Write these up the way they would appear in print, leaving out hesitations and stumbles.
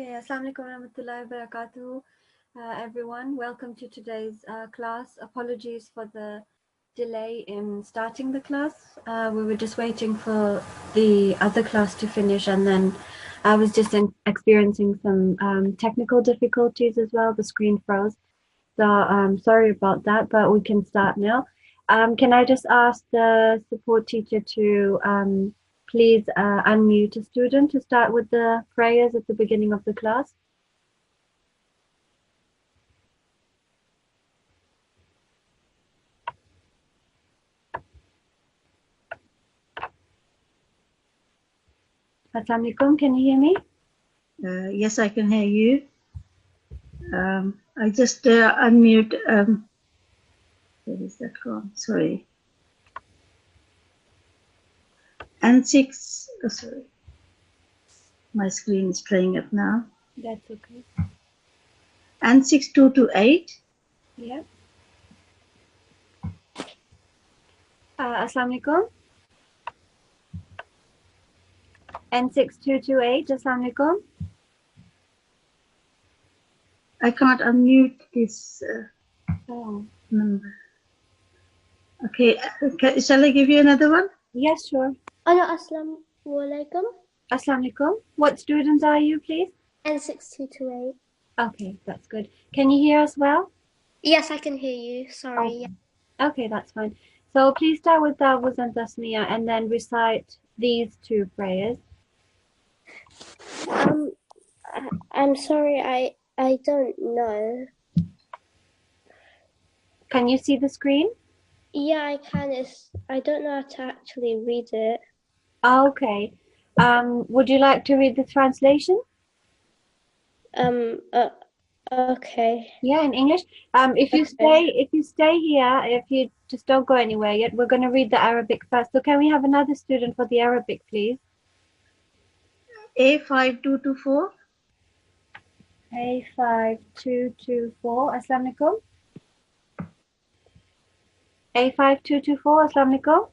Okay, Assalamu alaikum warahmatullahi wabarakatuh, everyone. Welcome to today's class. Apologies for the delay in starting the class. We were just waiting for the other class to finish, and then I was just experiencing some technical difficulties as well. The screen froze. So sorry about that, but we can start now. Can I just ask the support teacher to please unmute a student to start with the prayers at the beginning of the class? Assalamu alaikum, can you hear me? Yes, I can hear you. I just unmute. Where is that gone? Sorry. N6. Oh, sorry. My screen is playing up now. That's okay. N6228. Yeah. Assalamu alaikum. N6228, Assalamu alaikum. I can't unmute this number. Okay, shall I give you another one? Yes, sure. Assalamu alaikum. Assalamu alaikum. What students are you, please? N6228. Okay, that's good. Can you hear us well? Yes, I can hear you. Sorry. Okay, that's fine. So please start with Dawuz and Tasmiyah and then recite these two prayers. I'm sorry, I don't know. Can you see the screen? Yeah, I can. I don't know how to actually read it. Okay. Would you like to read the translation? Okay. Yeah, in English. If you stay here, if you just don't go anywhere yet, we're going to read the Arabic first. So can we have another student for the Arabic, please? A5224. A5224. Assalamu alaikum. A5224. Assalamu alaikum.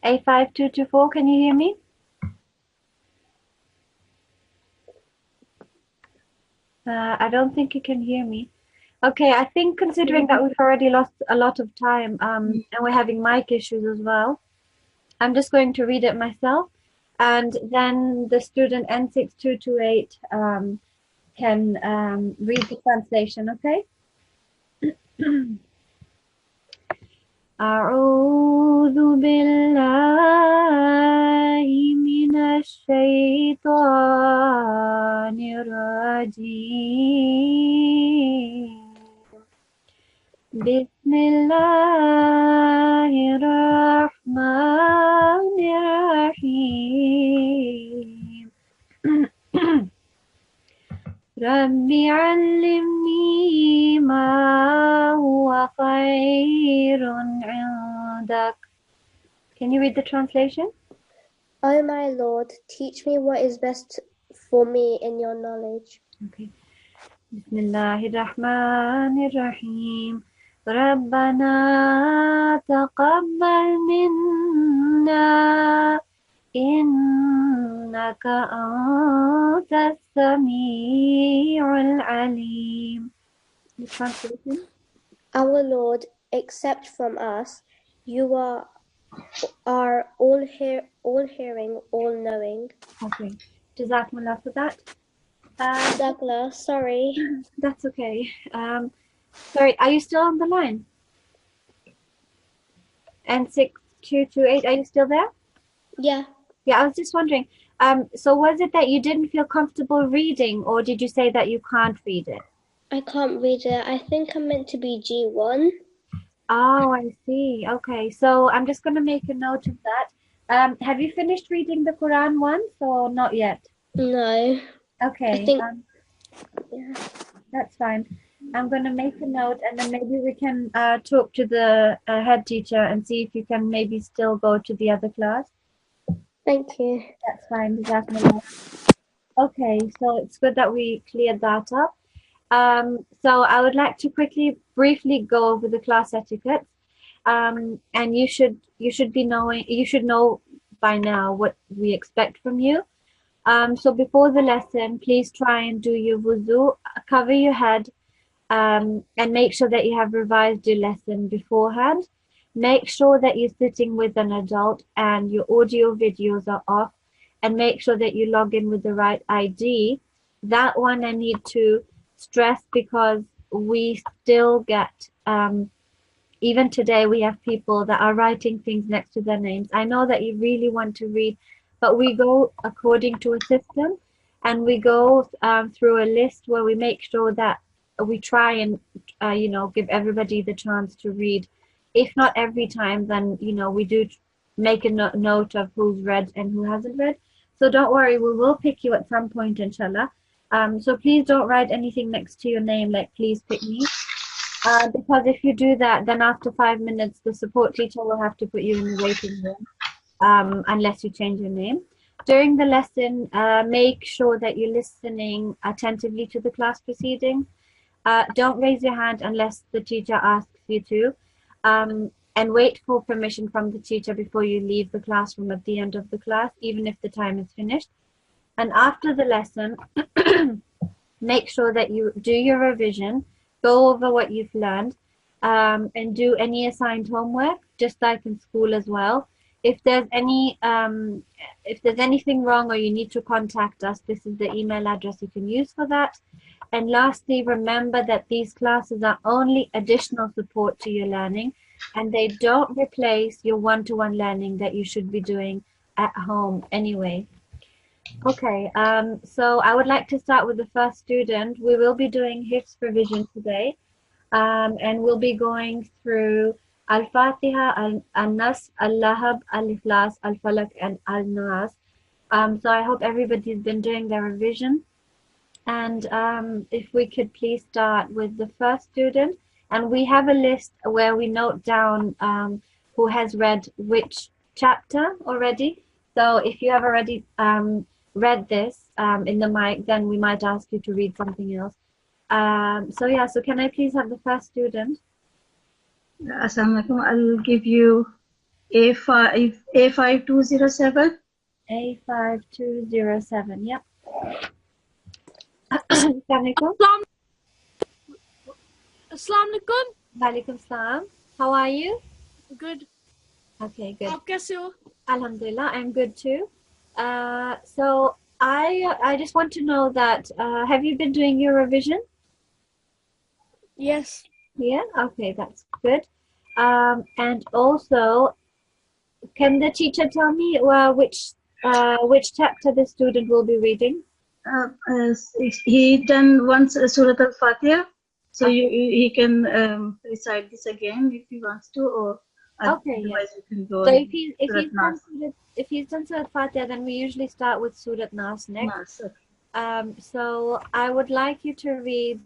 A5224. Can you hear me? I don't think you can hear me. Okay, I think considering that we've already lost a lot of time and we're having mic issues as well, I'm just going to read it myself, and then the student N6228 can read the translation, okay? أعوذ بالله من الشيطان الرجيم بسم الله الرحمن الرحيم رب علمني ما هو خير عندك. Can you read the translation? Oh my Lord, teach me what is best for me in your knowledge. Okay. بسم الله الرحمن الرحيم ربنا تقبل منا إنك أنت السميع العليم. The translation? Our Lord, accept from us. You are all hearing, all knowing. Okay. Jazakumullah for that. Douglas, sorry. That's okay. Sorry, are you still on the line? N6228, are you still there? Yeah. Yeah, I was just wondering. So was it that you didn't feel comfortable reading, or did you say that you can't read it? I can't read it. I think I'm meant to be G1. Oh, I see. Okay, so I'm just going to make a note of that. Have you finished reading the Quran once or not yet? No. Okay. I think, yeah. That's fine. I'm going to make a note, and then maybe we can talk to the head teacher and see if you can maybe still go to the other class. Thank you. That's fine. Okay, so it's good that we cleared that up. So I would like to briefly go over the class etiquette. And you should know by now what we expect from you. So before the lesson, please try and do your wuzu, cover your head, and make sure that you have revised your lesson beforehand. Make sure that you're sitting with an adult and your audio videos are off, and make sure that you log in with the right ID. That one I need to stress because we still get, even today, we have people that are writing things next to their names. I know that you really want to read, but we go according to a system, and we go through a list where we make sure that we try and give everybody the chance to read. If not every time, then we do make a note of who's read and who hasn't read. So don't worry, we will pick you at some point, inshallah. So please don't write anything next to your name like please pick me, because if you do that, then after 5 minutes the support teacher will have to put you in the waiting room, unless you change your name. During the lesson, make sure that you're listening attentively to the class proceedings. Don't raise your hand unless the teacher asks you to, and wait for permission from the teacher before you leave the classroom at the end of the class, even if the time is finished. And after the lesson, make sure that you do your revision, go over what you've learned, and do any assigned homework, just like in school as well. If there's anything wrong or you need to contact us, this is the email address you can use for that. And lastly, remember that these classes are only additional support to your learning, and they don't replace your one-to-one learning that you should be doing at home anyway. Okay, so I would like to start with the first student. We will be doing Hifz revision today, and we'll be going through Al-Fatiha, Al-Nas, Al-Lahab, Al-Ikhlas, Al-Falaq, and Al-Nas. So I hope everybody's been doing their revision. And if we could please start with the first student. And we have a list where we note down who has read which chapter already. So if you have already read this in the mic, then we might ask you to read something else. So can I please have the first student? Assalamualaikum. I'll give you A5207. A5207, yep. Assalamualaikum. Assalamualaikum. Walaikum salam. How are you? Good. Okay, good. आप कैसे हो? Alhamdulillah, I'm good too. So I just want to know that have you been doing your revision? Yes. Yeah. Okay, that's good. And also, can the teacher tell me which chapter the student will be reading? He done once Surah Al-Fatiha, so he can recite this again if he wants to, or okay, otherwise yes. you can go. So if he's done Surah Fatiha, then we usually start with Surah Nas next. Okay. So I would like you to read,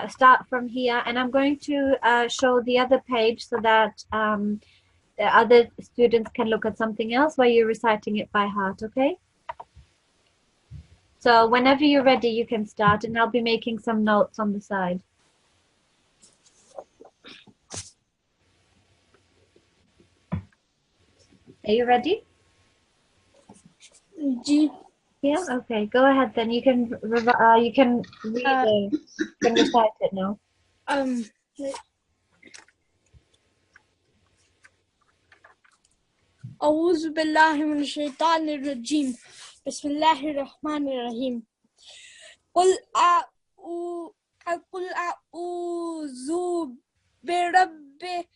start from here, and I'm going to show the other page so that the other students can look at something else while you're reciting it by heart, okay? So whenever you're ready, you can start, and I'll be making some notes on the side. Are you ready? Ji. Yeah. Okay. Go ahead. Then you can read. You can recite it now. أعوذ بالله من الشيطان الرجيم. بسم الله الرحمن الرحيم. قل أعوذ بربك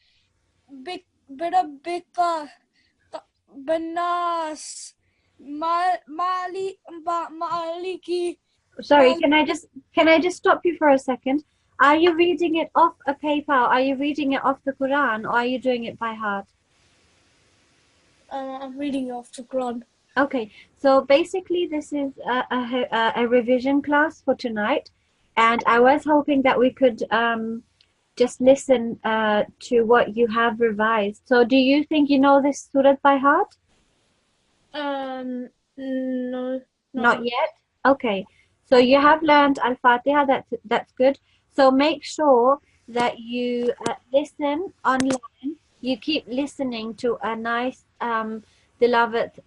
بالناس maliki. Sorry, can I just stop you for a second? Are you reading it off a paper? Are you reading it off the Quran, or are you doing it by heart? I'm reading off the Quran. Okay, so basically this is a revision class for tonight, and I was hoping that we could just listen to what you have revised. So do you think you know this surah by heart? No. Not yet? Okay. So you have learned Al-Fatiha, that's good. So make sure that you listen online. You keep listening to a nice tilawat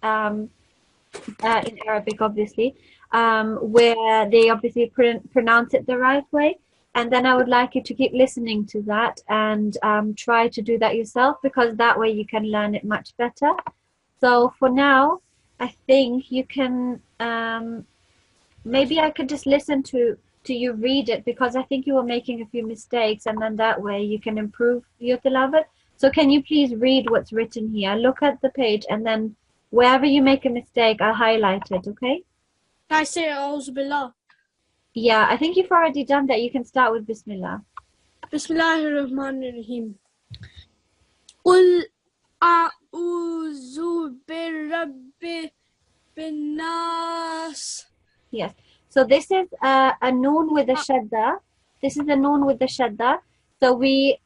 in Arabic, obviously, where they obviously pronounce it the right way. And then I would like you to keep listening to that and try to do that yourself, because that way you can learn it much better. So for now, I think you can, maybe I could just listen to you read it, because I think you were making a few mistakes, and then that way you can improve your tilawat. So can you please read what's written here? Look at the page, and then wherever you make a mistake, I'll highlight it, okay? Can I say A'udhu Billah? Yeah, I think you've already done that. You can start with Bismillah. Bismillahirrahmanirrahim. Qul a'udhu birabbi bin nas. Yes. So this is a noon with a shadda. This is a noon with the shadda. So we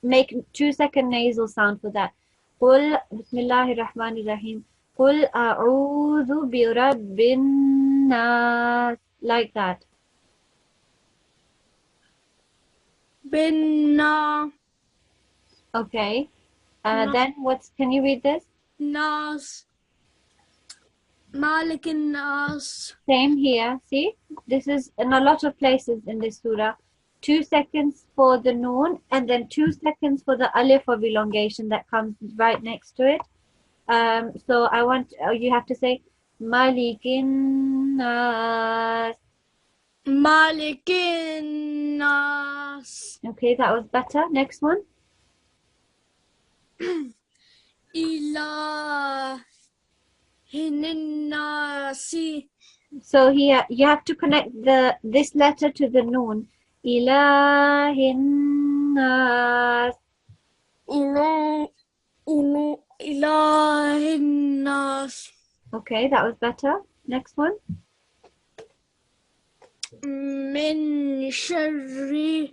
make 2-second nasal sound for that. Qul Bismillahirrahmanirrahim. Qul a'udhu bi rabbin nas. Like that. Bin nas. Okay. Then can you read this? Nas. Malikin nas. Same here. See, this is in a lot of places in this surah. 2 seconds for the noon, and then 2 seconds for the alif of elongation that comes right next to it. So I want you have to say Malikin nas. Malikin nas. Okay, that was better. Next one. Ilahin nasi. So here you have to connect this letter to the noon. Ilahin nas. Ilahin nas. Okay, that was better. Next one. Min sharri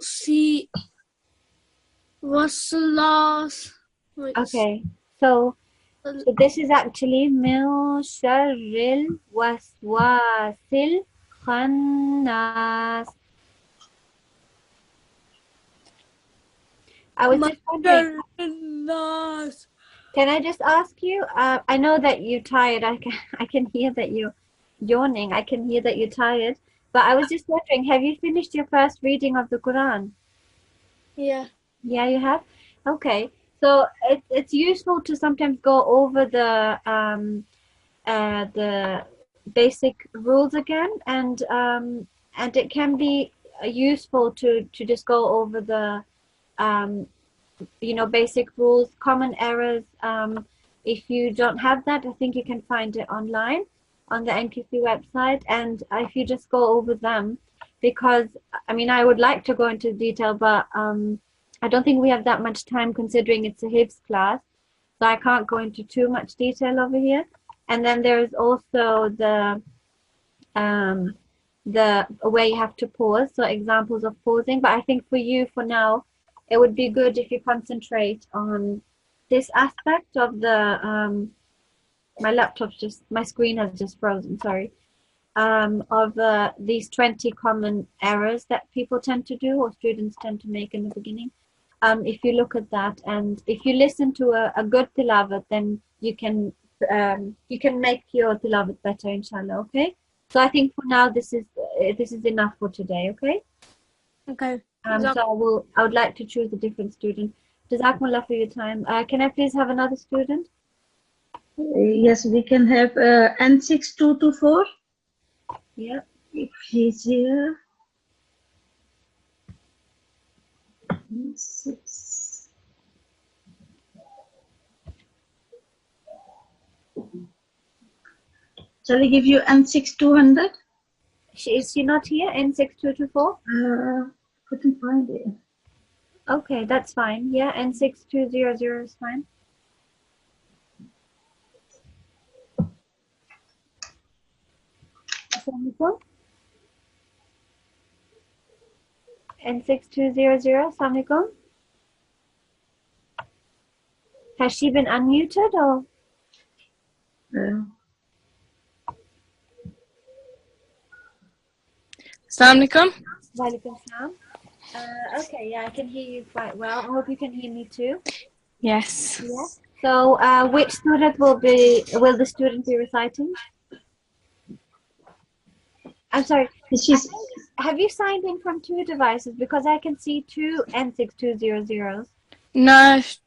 si waslas. Okay, so this is actually Min sharril waswasil khannas. I was just wondering, can I just ask you? I know that you're tired. I can hear that you're yawning. I can hear that you're tired. But I was just wondering, have you finished your first reading of the Quran? Yeah. Yeah, you have? Okay. So it's useful to sometimes go over the basic rules again, and it can be useful to just go over the basic rules, common errors. If you don't have that, I think you can find it online on the Nqc website, and if you just go over them, because I mean I would like to go into detail, but I don't think we have that much time, considering it's a Hifz class, so I can't go into too much detail over here. And then there is also the way you have to pause, so examples of pausing. But I think for you, for now, it would be good if you concentrate on this aspect of the my screen has just frozen, sorry. Of these 20 common errors that people tend to do, or students tend to make in the beginning. If you look at that, and if you listen to a good tilawat, then you can make your tilawat better, inshallah. Okay. So I think for now this is enough for today. Okay. Okay. So I would like to choose a different student. Jazakumullah for your time. Can I please have another student? Yes, we can have N6224. Yeah. If he's here. N6. Shall I give you N6200? Is she not here? N6224? Couldn't find it. Okay, that's fine. Yeah, N6200 is fine. Assalamualaikum. N6200, Assalamualaikum. Has she been unmuted or? Assalamualaikum. Walaikum salam. Okay, yeah, I can hear you quite well. I hope you can hear me too. Yes. Yeah. So, which student will the student be reciting? I'm sorry. She's Have you signed in from two devices? Because I can see two N6200s. No, It's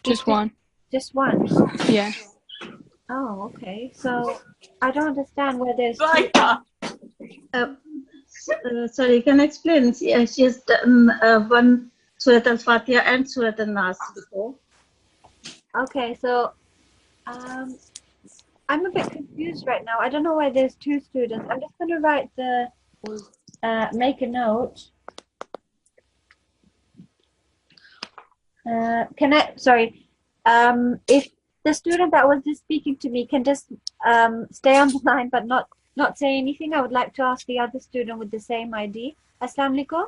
just one. just one. Yeah. Oh, okay. So I don't understand where there's two. sorry, can I explain? She has done one Surat Al-Fatiha and Surat Al-Nas before. Okay, so um, I'm a bit confused right now. I don't know why there's two students. I'm just going to write make a note. If the student that was just speaking to me can just stay on the line but not say anything, I would like to ask the other student with the same ID. Assalamu alaikum.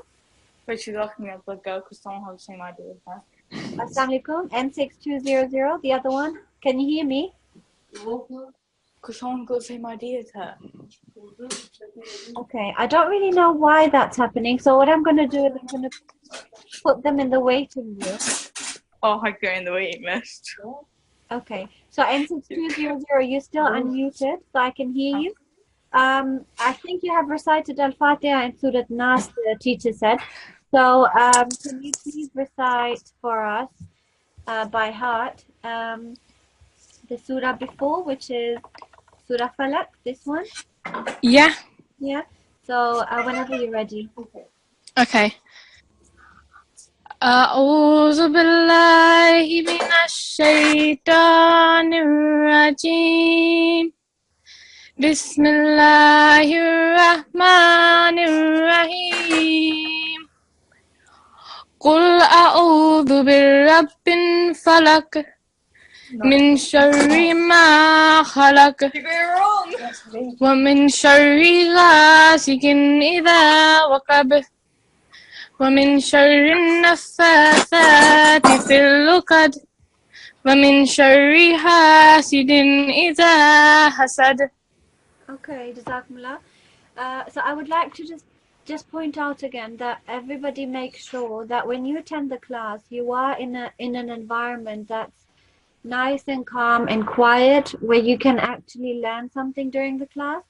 But she's asking me to go because someone has the same idea as her. Assalamu alaikum. N6200. The other one. Can you hear me? Because someone got the same idea as her. Okay. I don't really know why that's happening. So what I'm going to do is I'm going to put them in the waiting room. Oh, I go in the waiting list. Okay. So N6200, you're still unmuted, so I can hear you. I think you have recited Al-Fatiha and Surah Nas, the teacher said. So can you please recite for us by heart the surah before, which is Surah Falaq, this one? Yeah. Yeah. So whenever you're ready. Okay. أعوذ بالله من الشيطان الرجيم بسم الله الرحمن الرحيم قل أعوذ برب الفلق من شر ما خلق ومن شر غاسق إذا وقب ومن شر النفاثات في العقد ومن شر حاسد إذا حسد. Okay, Jazakumullah. So I would like to just point out again that everybody make sure that when you attend the class, you are in an environment that's nice and calm and quiet, where you can actually learn something during the class.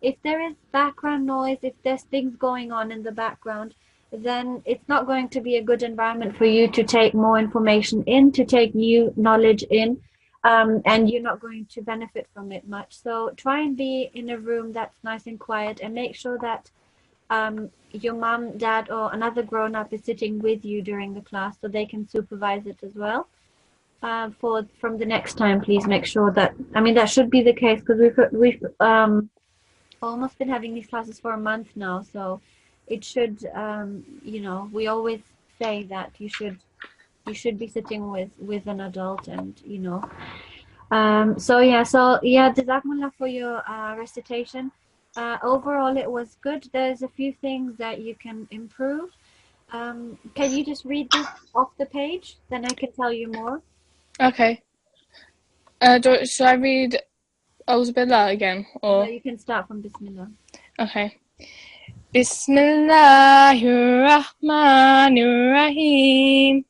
If there is background noise, if there's things going on in the background, then it's not going to be a good environment for you to take more information in, to take new knowledge in, and you're not going to benefit from it much. So try and be in a room that's nice and quiet, and make sure that your mom, dad, or another grown-up is sitting with you during the class so they can supervise it as well. From the next time, please make sure that, I mean, that should be the case, because we've almost been having these classes for a month now, so it should, we always say that you should be sitting with an adult, and so yeah, Jazakumullah for your recitation. Overall it was good. There's a few things that you can improve. Can you just read this off the page, then I can tell you more. Okay. Should I read Auzu Billah again? Or Yeah, you can start from Bismillah. okay. Bismillahirrahmanirrahim.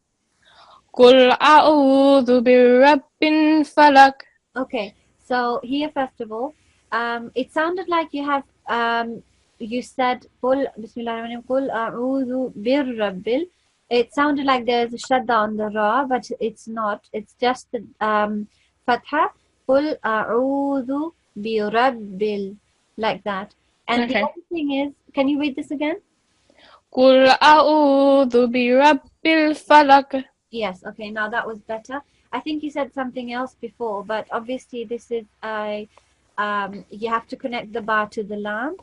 Qul a'udhu birabbin falaq. Okay, so here first of all, it sounded like you have you said Qul Bismillahirrahmanirrahim, Qul a'udhu birabbil. It sounded like there's a shadda on the ra, but it's not. It's just the fatha. Qul a'udhu birabbil, like that. And Okay. the other thing is, can you read this again? Qul a'udhu birabbil falaq. Yes, okay, now that was better. I think you said something else before, but obviously this is you have to connect the ba to the lam.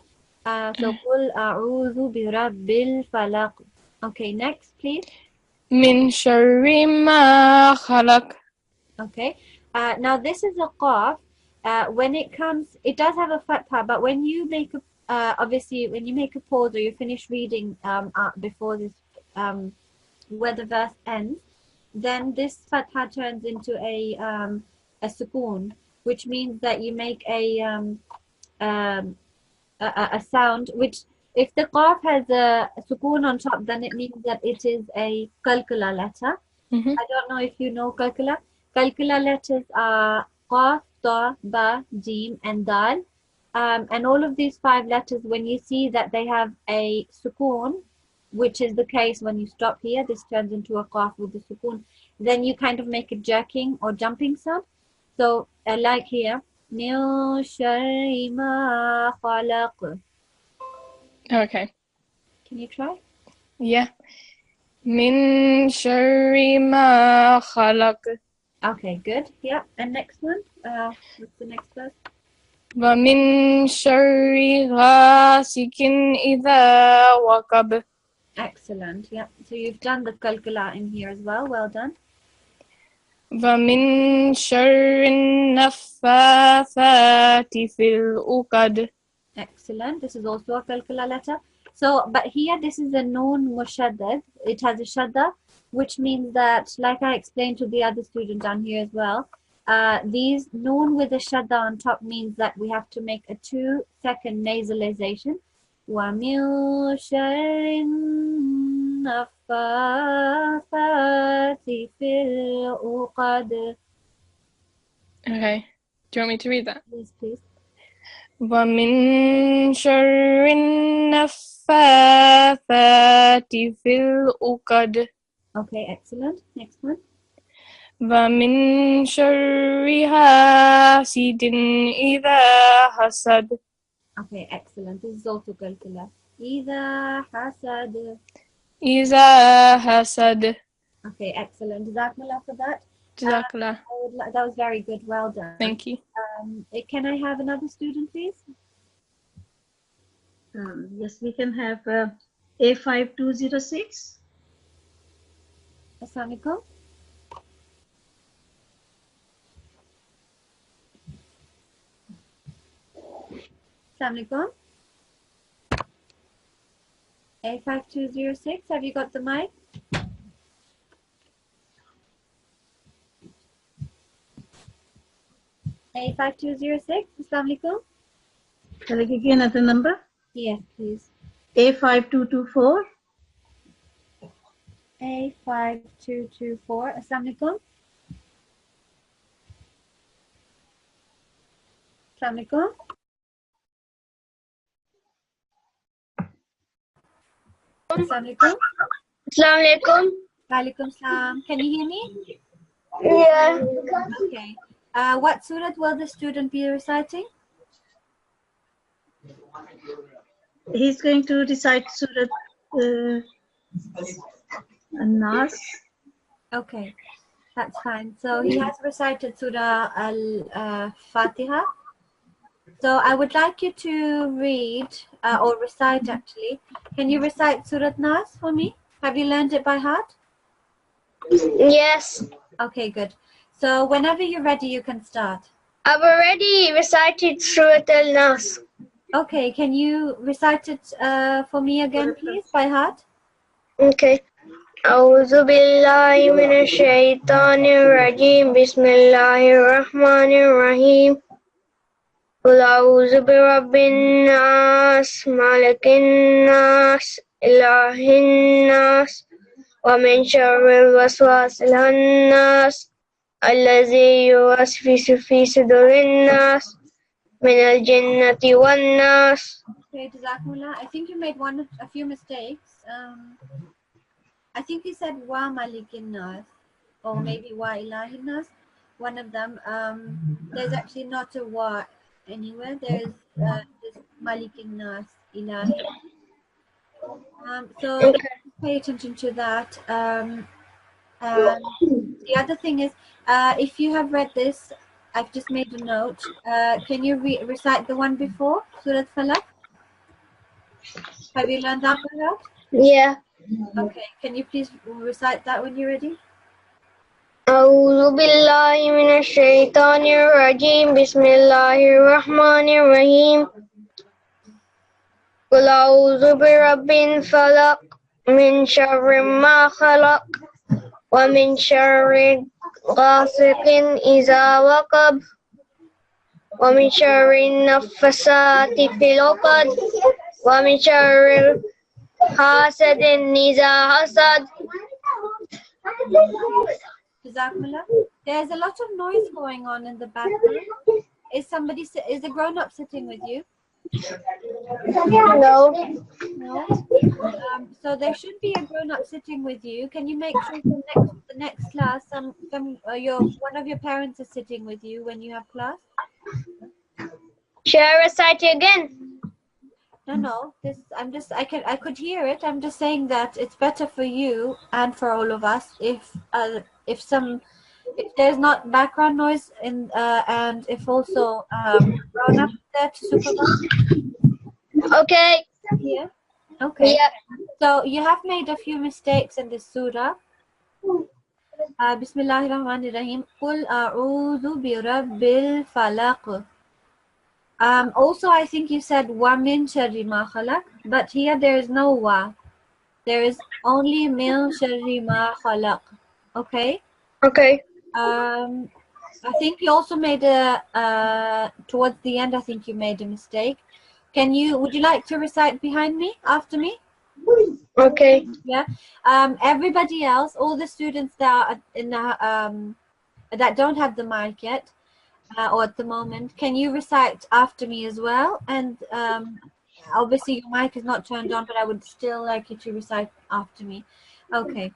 So Qul a'udhu birabbil falaq. Okay, next please. Min sharri ma khalaq. Okay. Now this is a qaf. When it comes, it does have a fatha, but when you make a obviously when you make a pause or you finish reading before this where the verse ends, then this fatha turns into a sukoon, which means that you make a sound which If the qaf has a sukoon on top, then it means that it is a qalqala letter. Mhm. I don't know if you know qalqala. Qalqala letters are qaf, ta, ba, jim, and dal. And all of these 5 letters, when you see that they have a sukoon, which is the case when you stop here, this turns into a qaf with the sukoon, then you kind of make a jerking or jumping sound. So like here, min sharri ma khalaq. Okay. Can you try? Yeah. Min sharri ma khalaq. Okay, good. Yeah. And next one. What's the next verse? Wa min sharri ghasikin idha waqab. Excellent. Yeah. So you've done the qalqala in here as well. Well done. Wa min sharri naffathati fil uqad. Excellent. This is also a qalqala letter. So, but here this is a noon mushaddad. It has a shadda, which means that, like I explained to the other student down here as well, these noon with a shadda on top means that we have to make a 2-second nasalization. وَمِن شَرِّ النَّفَّاثَاتِ فِي الْعُقَدِ. Okay. Do you want me to read that? Yes, please. وَمِن شَرِّ النَّفَّاثَاتِ فِي الْعُقَدِ. Okay, excellent. Next one. وَمِن شَرِّ حَاسِدٍ إِذَا حَسَدَ. Okay, excellent. This is also qalqala. إِذَا حَسَدَ. إِذَا حَسَدَ. Okay, excellent. Jazakumullah for that. Jazakallah. That was very good. Well done. Thank you. Can I have another student, please? Yes, we can have A5206. Assalamu alaikum. Assalamu alaikum. A5206, have you got the mic? A5206, Assalamu alaikum. Shall I give you another number? Yes, please. A5224. A5224, Assalamu alaikum. Assalamu alaikum. Assalamu alaikum. Assalamu alaikum. Walaikum salam. Can you hear me? Yeah. Okay. What surah will the student be reciting? He's going to recite Surah Nas. Okay, that's fine. So he has recited Surah Al-Fatiha. So I would like you to read or recite actually. Can you recite Surah Nas for me? Have you learned it by heart? Yes. Okay, good. So whenever you're ready, you can start. I've already recited Surah Al-Nas. Okay, can you recite it for me again, please, by heart? Okay. أعوذ بالله من الشيطان الرجيم بسم الله الرحمن الرحيم قل أعوذ برب الناس ملك الناس إله الناس ومن شر الوسواس الخناس الذي يوسوس في صدور الناس من الجنة والناس. Okay, Jazakumullah. I think you made a few mistakes. I think you said wa malikin nas or maybe wa ilahin nas. One of them. There's actually not a wa anywhere. There's just malikin nas ilahi. So pay attention to that. And the other thing is, if you have read this, I've just made a note. Can you recite the one before Surah Falaq? Have you learned that by heart? Yeah. Okay, can you please recite that when you're ready? أعوذ بالله من الشيطان الرجيم بسم الله الرحمن الرحيم قل أعوذ برب الفلق من شر ما خلق ومن شر غاسق إذا وقب ومن شر النفاسات في العقد ومن شر حاسد إذا حسد. Jazakumullah. There's a lot of noise going on in the background. Is a grown-up sitting with you? No. No. So there should be a grown-up sitting with you. Can you make sure for the next class, one of your parents is sitting with you when you have class? Shall I recite it again? No. I could hear it. I'm just saying that it's better for you and for all of us if there's not background noise and if also grown-up there to supervise. Okay. Yeah. Okay. Yeah. So you have made a few mistakes in this surah. Bismillahirrahmanirrahim. Qul a'udhu bi rabbil falaq. Also, I think you said wa min sharri ma khalaq, but here there is no wa. There is only min sharri ma khalaq. Okay. Okay. I think you also made towards the end. I think you made a mistake. Would you like to recite behind me after me? Okay. Yeah. Everybody else, all the students that are in the that don't have the mic yet, or at the moment, can you recite after me as well? And obviously your mic is not turned on, but I would still like you to recite after me. Okay.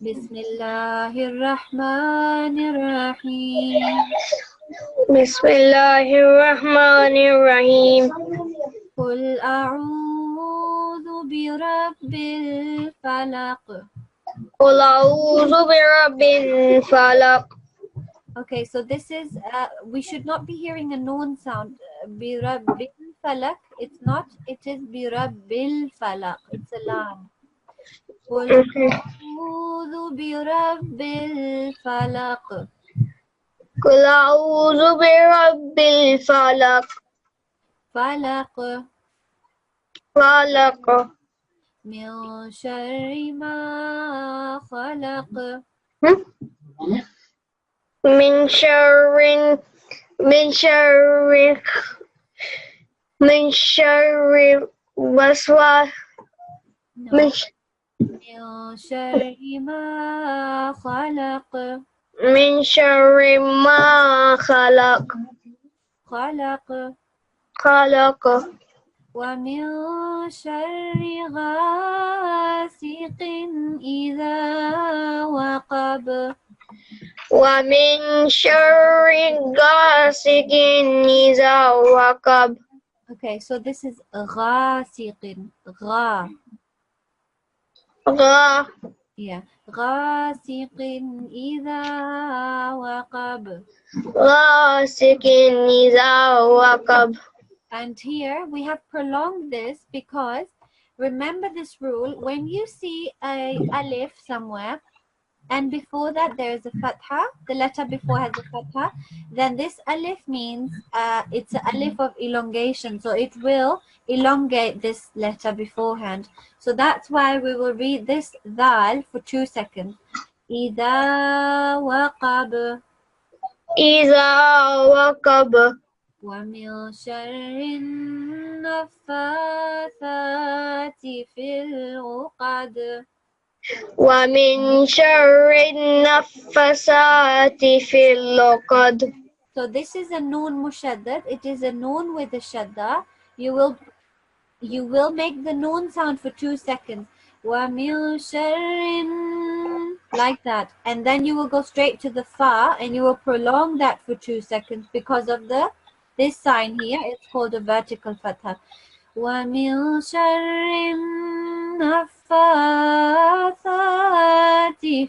Bismillahirrahmanirrahim. Bismillahirrahmanirrahim. Qul a'udhu bi rabbil falaq. Qul a'udhu bi rabbil falaq. Okay, so this is we should not be hearing a noon sound. Bi rabbil falaq. It's not. It is bi rabbil falaq. It's a lam. Qul a'udhu bi rabbil falaq. Qul a'udhu bi rabbil falaq. Falaq. Falaq. Min sharri ma khalaq. Min sharri waswas. Min sharri ma khalaq. Min sharri ma khalaq. Khalaq. Khalaq. ومن شر غاسق إذا وقب. ومن شر غاسق إذا وقب. Okay, so this is غاسق. غا. غا. Yeah. غاسق إذا وقب. غاسق إذا وقب. And here we have prolonged this because remember this rule, when you see a alif somewhere and before that there is a fatha, the letter before has a fatha, then this alif means it's an alif of elongation, so it will elongate this letter beforehand. So that's why we will read this dal for 2 seconds. إذا وقب. إذا وقب. ومن شر النفاثات في العقد. ومن شر النفاثات في العقد. So this is a noon mushaddad. It is a noon with a shadda. You will make the noon sound for 2 seconds. ومن شر, like that, and then you will go straight to the fa and you will prolong that for 2 seconds because of this sign here. It's called a vertical fatha. وَمِن شَرِّ النَّفَّاثَاتِ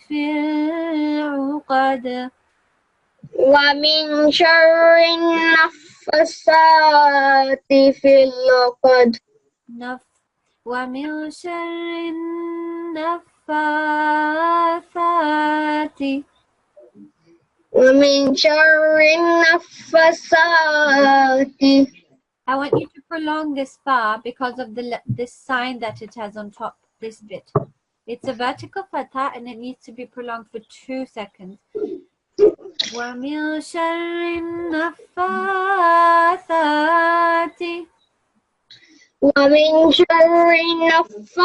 فِي الْعُقَدِ. ومن شر النفاثات في العقد. ومن شر النفاثات. ومن شر النفاثات. I want you to prolong this fa because of this sign that it has on top, this bit. It's a vertical fatha and it needs to be prolonged for 2 seconds. وَمِن شَرِّ النَّفَّاثَاتِ. ومن شر النفاثات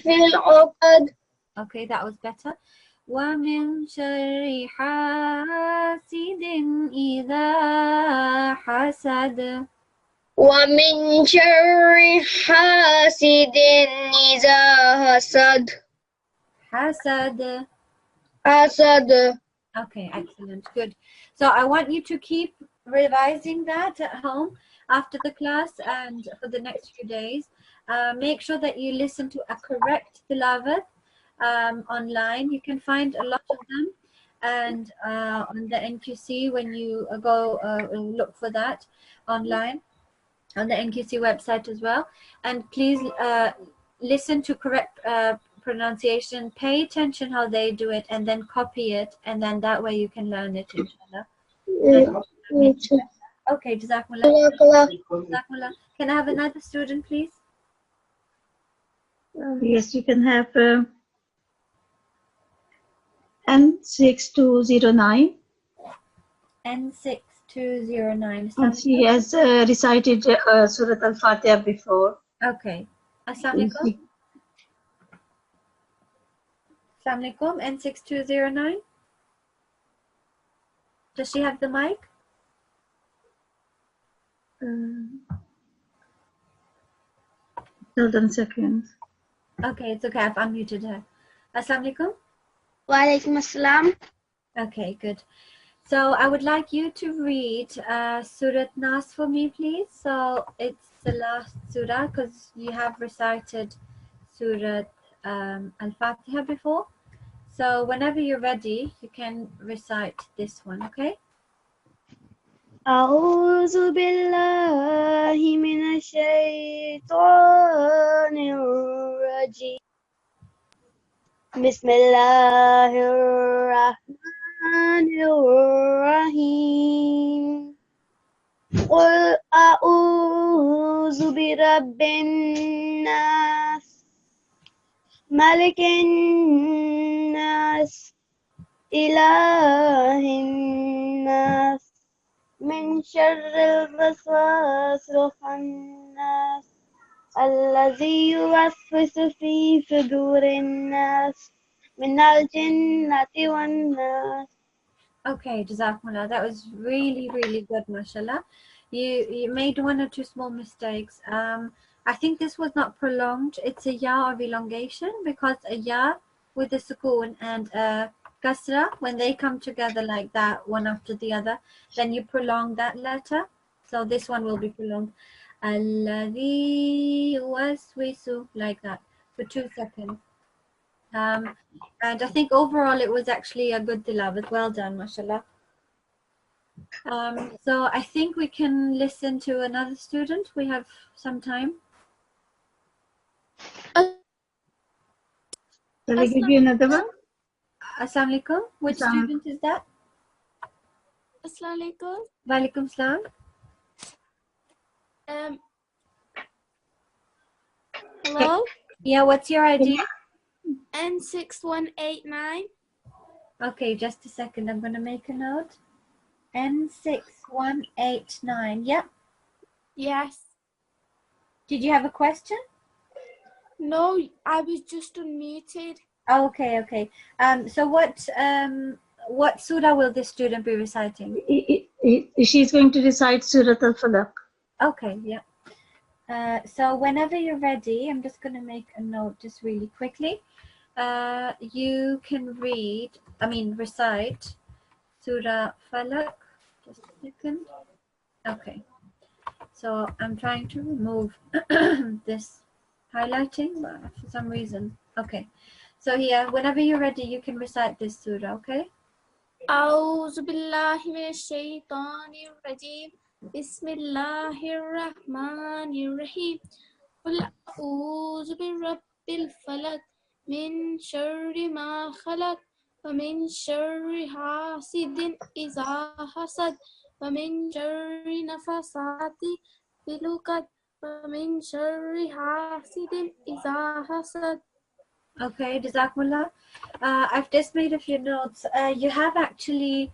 في العقد. Okay, that was better. ومن شر حاسد إذا حسد. ومن شر حاسد إذا حسد. حسد. حسد. Okay, excellent. Good. So I want you to keep revising that at home after the class and for the next few days. Make sure that you listen to a correct tilawat online. You can find a lot of them, and on the Nqc when you go look for that online on the Nqc website as well. And please listen to correct pronunciation, pay attention how they do it, and then copy it, and then that way you can learn it, inshallah. Okay, Jazakumullah. Jazakumullah. Can I have another student, please? Yes, you can have N6209. N6209. And she has recited Surat Al-Fatiha before. Okay. Assalamu alaikum. Assalamu alaikum. N6209. Does she have the mic? Hold on a second. Okay, it's okay. I've unmuted her. Assalamu alaikum. Wa alaikum assalam. Okay, good. So I would like you to read Surat Nas for me, please. So it's the last surah because you have recited Surat Al-Fatiha before. So whenever you're ready, you can recite this one, okay? أعوذ بالله من الشيطان الرجيم. بسم الله الرحمن الرحيم. قل أعوذ برب الناس ملك الناس إله الناس من شر الوسواس الخناس الذي يوسوس في صدور الناس من الجنة والناس. Okay, Jazakumullah. That was really, really good, mashallah. You made one or two small mistakes. I think this was not prolonged. It's a ya of elongation because a ya with a sukoon and a kasra, when they come together like that, one after the other, then you prolong that letter. So this one will be prolonged. Alladhi yuwaswisu, like that, for 2 seconds. And I think overall it was actually a good tilawat. Well done, mashallah. So I think we can listen to another student. We have some time. Shall I give you another one? Assalamu alaikum. Which Assalamu student is that? Assalamu alaikum. Wa alaikum salam. Hello? Yeah, what's your ID? N6189. Okay, just a second. I'm going to make a note. N6189. Yep. Yes. Did you have a question? No, I was just unmuted. Oh, okay, okay. So what surah will this student be reciting? She's going to recite Surat Al-Falaq. Okay, yeah. So whenever you're ready, I'm just going to make a note just really quickly. You can recite Surah Falaq. Just a second. Okay. So I'm trying to remove this highlighting for some reason. Okay. So here, whenever you're ready, you can recite this surah, okay? أعوذ بالله من الشيطان الرجيم. بسم الله الرحمن الرحيم. قل أعوذ برب الفلق من شر ما خلق ومن شر حاسد إذا حسد ومن شر نفثات في العقد ومن شر حاسد إذا حسد. Okay, Jazakumullah. I've just made a few notes. You have actually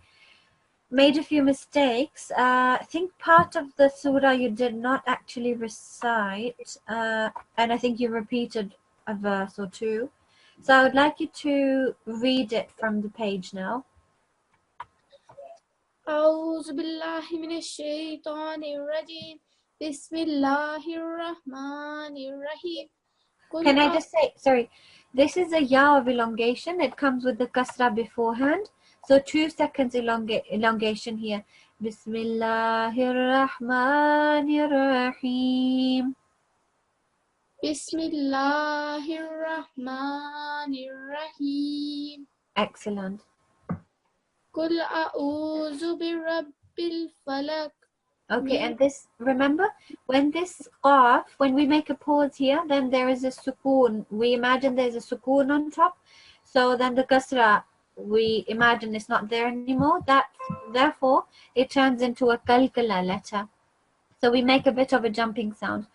made a few mistakes. I think part of the surah you did not actually recite, and I think you repeated a verse or two. So I would like you to read it from the page now. أعوذ بالله من الشيطان الرجيم بسم الله الرحمن الرحيم Can I just say, sorry, this is a ya of elongation. It comes with the kasra beforehand. So 2 seconds elongation here. Bismillahir Rahmanir Rahim. Bismillahir Rahmanir Rahim. Excellent. Qul a'udhu birabbil falak. Okay, and this, remember, when this qaf, when we make a pause here, then there is a sukoon. We imagine there's a sukoon on top. So then the kasra, we imagine it's not there anymore. Therefore, it turns into a kalkala letter. So we make a bit of a jumping sound.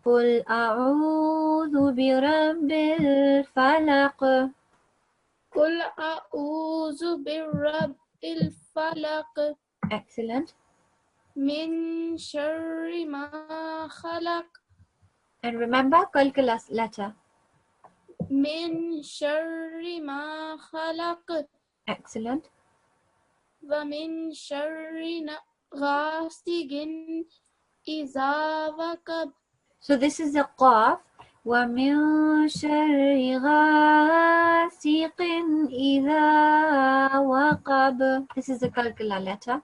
قُلْ أَعُوذُ بِرَبِّ الْفَلَقِ. قُلْ أَعُوذُ بِرَبِّ الْفَلَقِ. Excellent. Min sharri ma khalaq. And remember, kalkala letter. Min sharri ma khalaq. Excellent. Wa min sharri ghasigin iza waqab. So this is a qaf. وَمِن شَرِّ غَاسِقٍ إِذَا وَقَبَ. This is a kalkala letter.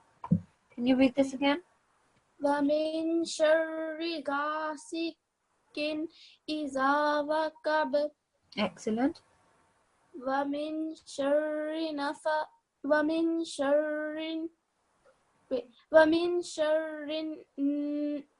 Can you read this again? وَمِن شَرِّ غَاسِقٍ إِذَا وَقَبَ. Excellent. وَمِن شَرِّ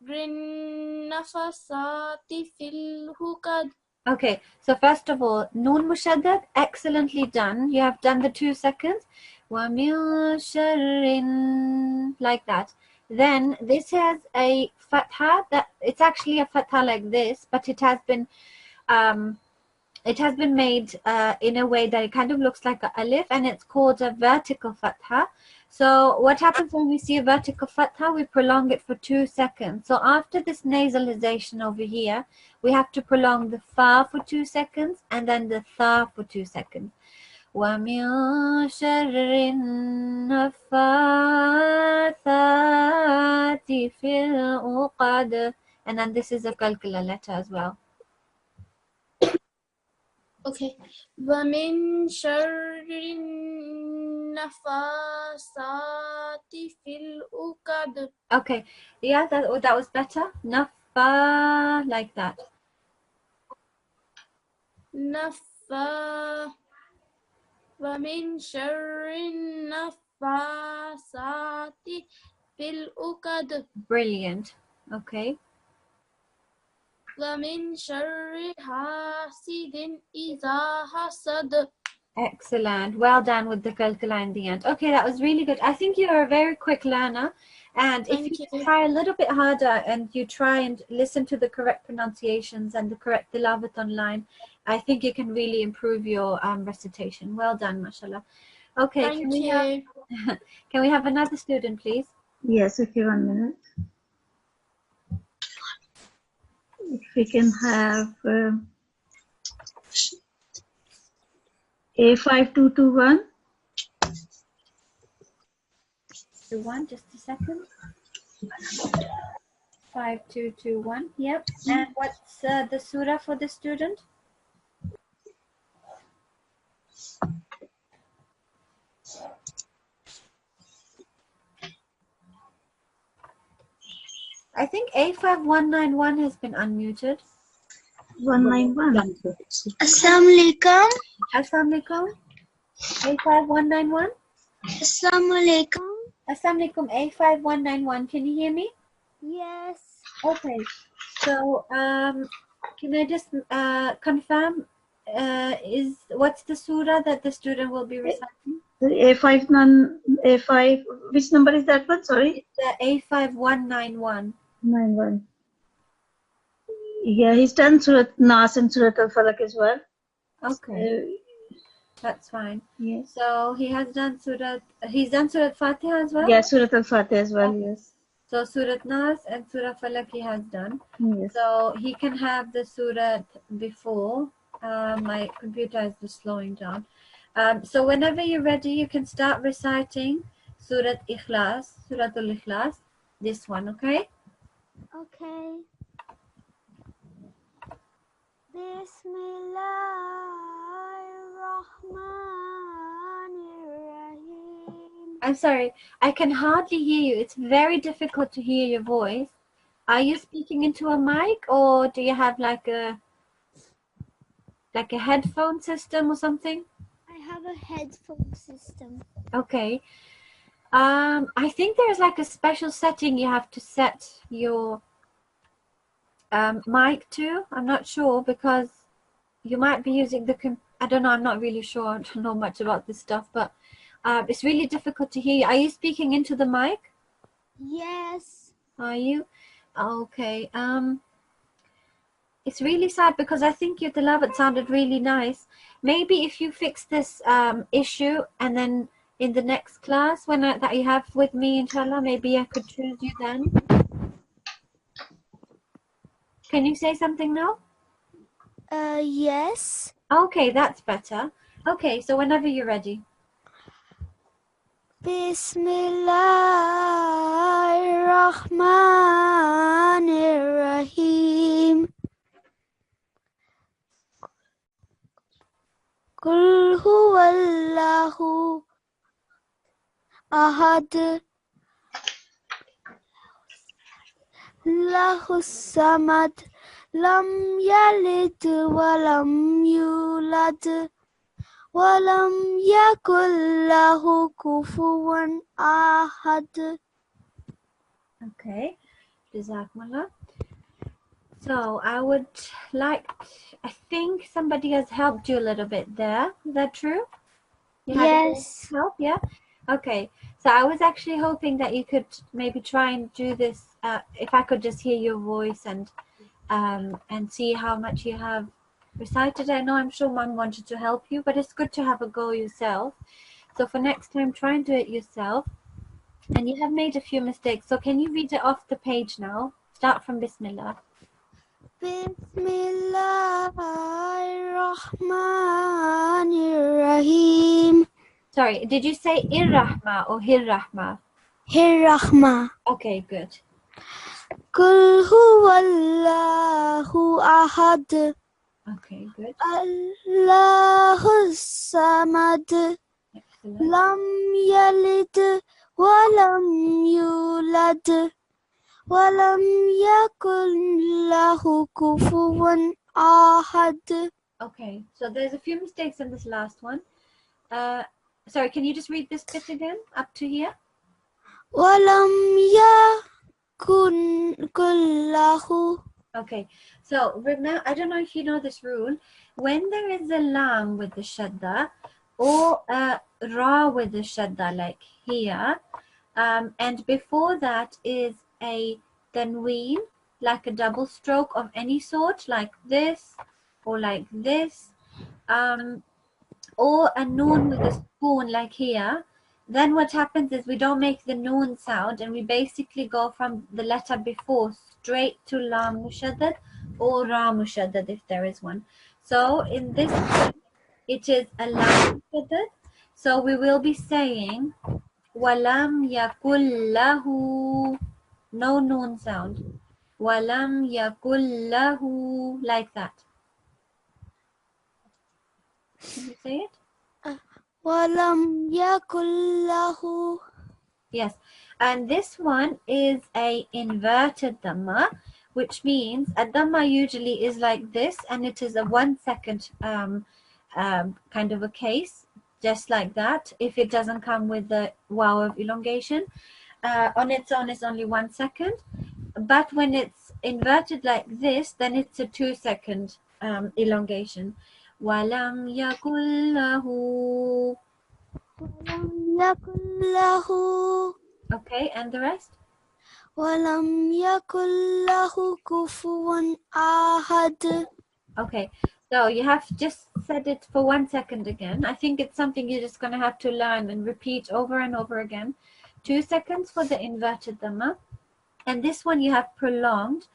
النَّفَّثَاتِ فِي الْعُقَدِ. Okay, so first of all, Noon Mushaddad, excellently done. You have done the 2 seconds. وَمِن شَرٍ, like that. Then this has a fatha, that it's actually a fatha like this, but it has been made in a way that it kind of looks like an alif, and it's called a vertical fatha. So what happens when we see a vertical fatha? We prolong it for 2 seconds. So after this nasalization over here, we have to prolong the fa for 2 seconds and then the tha for 2 seconds. وَمِن شَرِّ النَّفَّاثَاتِ فِي الْعُقَدِ. And then this is a kalkala letter as well. Okay. وَمِن شَرِّ النَّفَّاثَاتِ فِي الْعُقَدِ. Okay, yeah, that was better. Nafa, like that. Naffa. وَمِن شَرِّ النَّفَّاثَاتِ فِي الْعُقَدِ. Brilliant. Okay. وَمِن شَرِّ حَاسِدٍ إِذَا حَسَدَ. Excellent. Well done with the kalkala in the end. Okay, that was really good. I think you're a very quick learner. And if you try a little bit harder and you try and listen to the correct pronunciations and the correct tilawat online, I think you can really improve your recitation. Well done, mashallah. Okay, can we have another student, please? Yes, okay, 1 minute. If we can have A5221. 21, just a second. 5221, yep. And what's the surah for the student? I think A5191 has been unmuted. 191. Assalamu alaikum. Assalamu alaikum. A5191. Assalamu alaikum. Assalamu alaikum. A5191. Can you hear me? Yes. Okay. So can I just confirm what's the surah that the student will be reciting? A5, which number is that one? Sorry. A5191. 91. Yeah, he's done Surat Nas and Surat Al-Falaq as well. Okay. That's fine. Yes. So he has done he's done Surah Fatiha as well? Yeah, Surah Al-Fatiha as well, yes. So Surah Nas and Surah Falaq he has done. Yes. So he can have the Surah before. My computer is just slowing down. So whenever you're ready, you can start reciting Surah Suratul Ikhlas, this one, okay? Okay. Bismillahirrahmanirrahim. I'm sorry, I can hardly hear you. It's very difficult to hear your voice. Are you speaking into a mic or do you have like a headphone system or something? I have a headphone system. Okay. I think there's like a special setting you have to set your mic to. I'm not sure because you might be using I don't know, I'm not really sure. I don't know much about this stuff, but it's really difficult to hear you. Are you speaking into the mic? Yes. Are you? Okay. It's really sad because I think your tilawat sounded really nice. Maybe if you fix this issue and then in the next class that you have with me, inshallah, maybe I could choose you then. Can you say something now? Yes. Okay, that's better. Okay, so whenever you're ready. Bismillahirrahmanirrahim. Qul huwallahu ahad. Lahus samad. Lam yalid walam yulad. Walam yakul lahu kufuwan ahad. Okay, Jazakumullah. So I think somebody has helped you a little bit there. Is that true? You had a bit of Yes. help, yeah? Okay, so I was actually hoping that you could maybe try and do this, if I could just hear your voice and see how much you have recited. I know I'm sure Mum wanted to help you, but it's good to have a go yourself. So for next time, try and do it yourself. And you have made a few mistakes. So can you read it off the page now? Start from Bismillah. Bismillahirrahmanirrahim. Sorry, did you say Irrahma or Hirrahma? Hirrahma. Okay, good. Qul huwallahu ahad. Okay, good. Allahus samad. Excellent. Lam yalid walam yulad. Walam yakul lahu kufuwan ahad. Okay, so there's a few mistakes in this last one. Sorry, can you just read this bit again up to here? Walam yakun lahu. Okay, so remember, I don't know if you know this rule. When there is a lam with the shadda or a ra with the shadda, like here, and before that is a tanween, like a double stroke of any sort, like this or like this, or a noon with a spoon, like here, then what happens is we don't make the noon sound and we basically go from the letter before straight to lam mushaddad or ra mushaddad if there is one. So in this case, it is a lam mushaddad. So we will be saying walam yakul lahu, no noon sound. Walam yakul lahu, like that. Can you say it? Walam yakul lahu. Yes, and this one is a inverted dhamma, which means a dhamma usually is like this, and it is a 1 second kind of a case, just like that. If it doesn't come with the waw of elongation, on its own it's only 1 second. But when it's inverted like this, then it's a 2 second elongation. Walam yakul lahu. Walam yakul lahu. Okay, and the rest? Walam yakul lahu kufuwan ahad. Okay, So you have just said it for 1 second again. I think it's something you're just going to have to learn and repeat over and over again. 2 seconds for the inverted dhamma. And this one you have prolonged.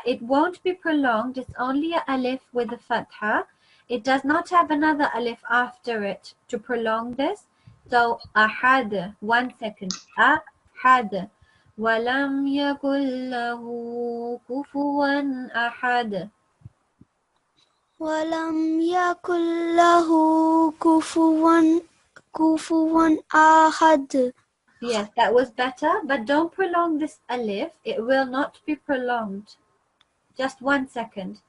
It won't be prolonged. It's only a alif with a fatha. It does not have another alif after it to prolong this. So ahad, 1 second. Ahad. Walam yakul lahu kufuwan ahad. ولم يكن له كفوا أحد. Yes, that was better, but don't prolong this alif. It will not be prolonged. Just 1 second.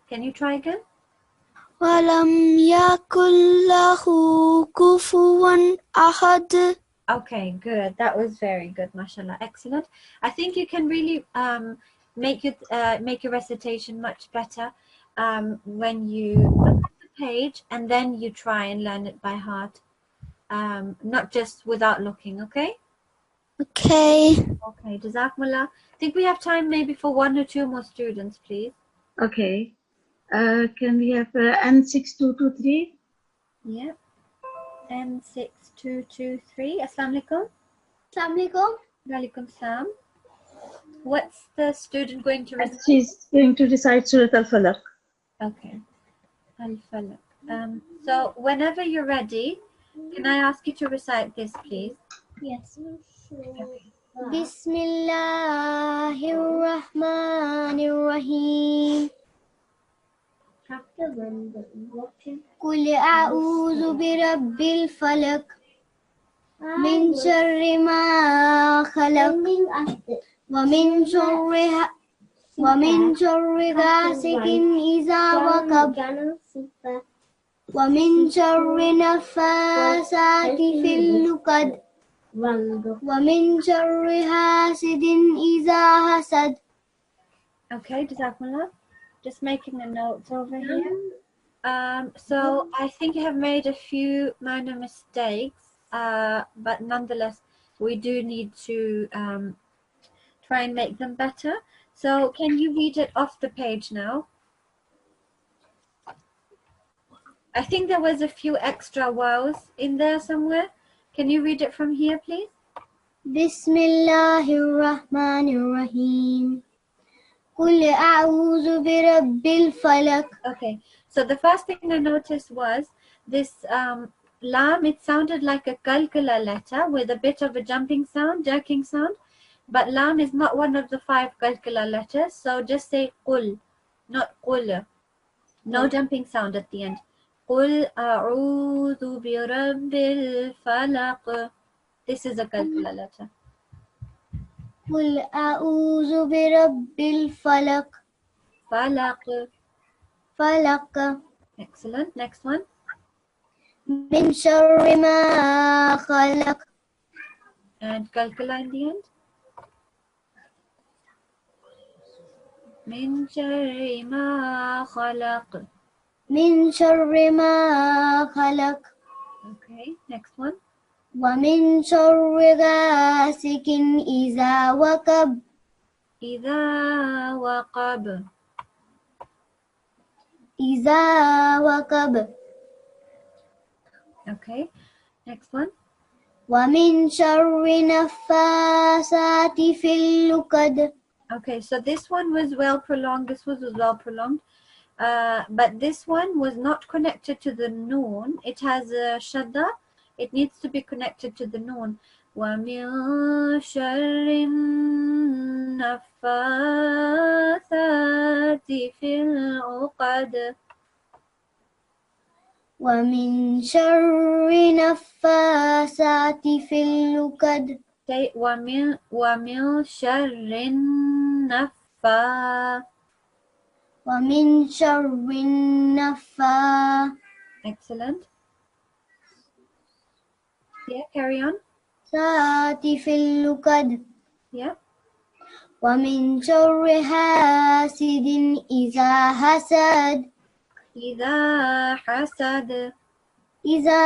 Can you try again? ولم يكن له كفوا أحد. Okay, good. That was very good, mashallah. Excellent. I think you can really make your recitation much better when you look at the page and then you try and learn it by heart, not just without looking. Okay. Okay. Okay. Jazakumullah. I think we have time maybe for 1 or 2 more students, please. Okay. Can we have N6223? Yeah. N6223. Assalamu alaikum. Assalamu alaikum. Walaikum salam. What's the student going to recite? She's going to recite Surah Al-Falaq. Okay. Al-Falaq. So whenever you're ready, can I ask you to recite this, please? Yes. Okay. Bismillahirrahmanirrahim. قل أعوذ برب الفلق من شر ما خلق ومن شر غاسق إذا وقب ومن شر النفاثات في العقد ومن شر حاسد إذا حسد. Okay, Jazakumullah. Just making the notes over here. So I think I have made a few minor mistakes, but nonetheless, we do need to try and make them better. So can you read it off the page now? I think there was a few extra wows in there somewhere. Can you read it from here, please? Bismillahirrahmanirrahim. قل أعوذ برب الفلق. Okay, so the first thing I noticed was this lam, it sounded like a kalkala letter with a bit of a jumping sound, jerking sound, but lam is not one of the 5 kalkala letters, so just say qul, not qul. No jumping sound at the end. قل أعوذ برب الفلق. This is a kalkala letter. قل أعوذ برب الفلق. فلق. فلق. Excellent. Next one. من شر ما خلق. And kalkala in the end. من شر ما خلق. من شر ما خلق. Okay, next one. ومن شر غاسق إذا وقب. إذا وقب. إذا وقب. Okay, next one. ومن شر النفاثات في العقد. Okay, so this one was well prolonged. This was well prolonged. But this one was not connected to the noon. It has a shadda. It needs to be connected to the noon. وَمِن شَرِّ النَّفَّاثَاتِ فِي الْعُقَدِ. ومن شر النفاثات في العقد. Say وَمِن شَرِّ النَّفَّاثَاتِ. ومن شر النفاثات. Excellent. Yeah, carry on. في العقد. Yeah. ومن شر حاسد إذا حسد. إذا حسد. إذا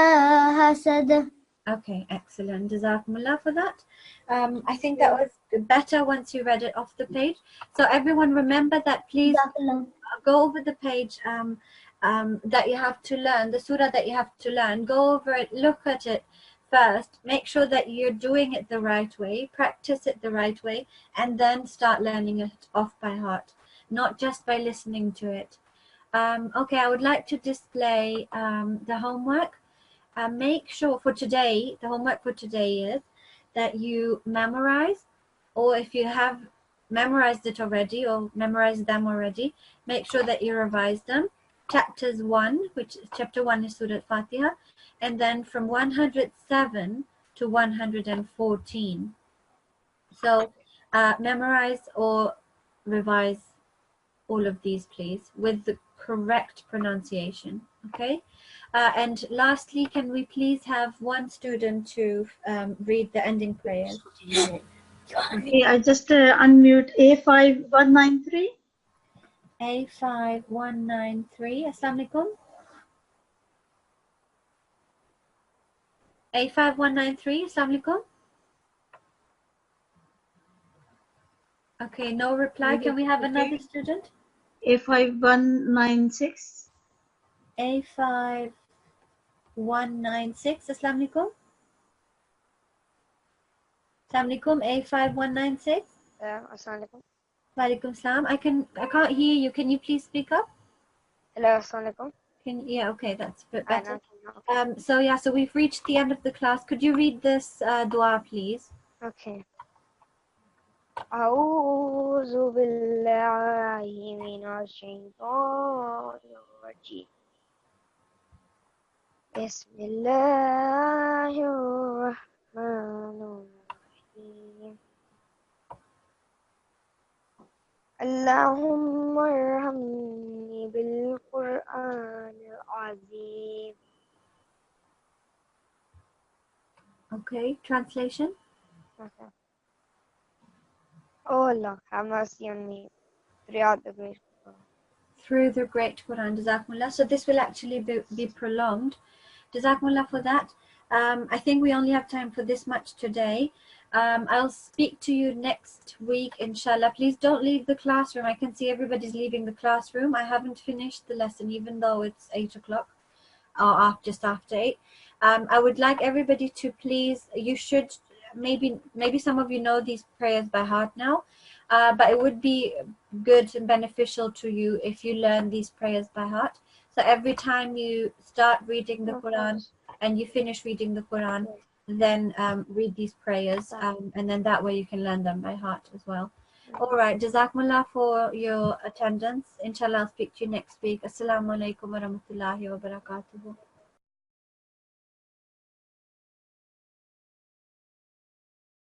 حسد. Okay, excellent. Jazakumullah for that. I think that was better once you read it off the page. So everyone remember that, please go over the page that you have to learn, the surah that you have to learn. Go over it, look at it first, make sure that you're doing it the right way, practice it the right way, and then start learning it off by heart, not just by listening to it. Okay, I would like to display the homework. Make sure for today, the homework for today is that you memorize, or if you have memorized it already or memorized them already, make sure that you revise them. Chapters 1, which chapter 1 is Surah Al-Fatiha, and then from 107 to 114. So memorize or revise all of these, please, with the correct pronunciation. Okay. And lastly, can we please have one student to read the ending prayers? Okay, I just unmute A5193. A5193. Assalamu alaikum. A5193. Assalamu alaikum. Okay, no reply. Can we have another student? A5196. A5196. Assalamu alaikum. Assalamu alaikum. A5196. Assalamu alaikum. Walaikum salam. I can't hear you. Can you please speak up? Hello, assalamu alaikum. Yeah, okay, that's a bit better. So we've reached the end of the class. Could you read this dua, please? Okay. أعوذ بالله من الشيطان الرجيم. بسم الله الرحمن الرحيم. اللهم ارحمني بالقرآن العظيم. Okay, translation. Okay. Oh Allah, have mercy on me throughout the great Quran. Through the great Quran. Jazakumullah. So this will actually be prolonged. Jazakumullah for that. I think we only have time for this much today. I'll speak to you next week, inshallah. Please don't leave the classroom. I can see everybody's leaving the classroom. I haven't finished the lesson, even though it's 8 o'clock or just after 8. I would like everybody to please, you should, maybe some of you know these prayers by heart now, but it would be good and beneficial to you if you learn these prayers by heart. So every time you start reading the Quran and you finish reading the Quran, then read these prayers, and then that way you can learn them by heart as well. All right, Jazakumullah for your attendance. Inshallah, I'll speak to you next week. Assalamu alaikum wa rahmatullahi wa barakatuhu.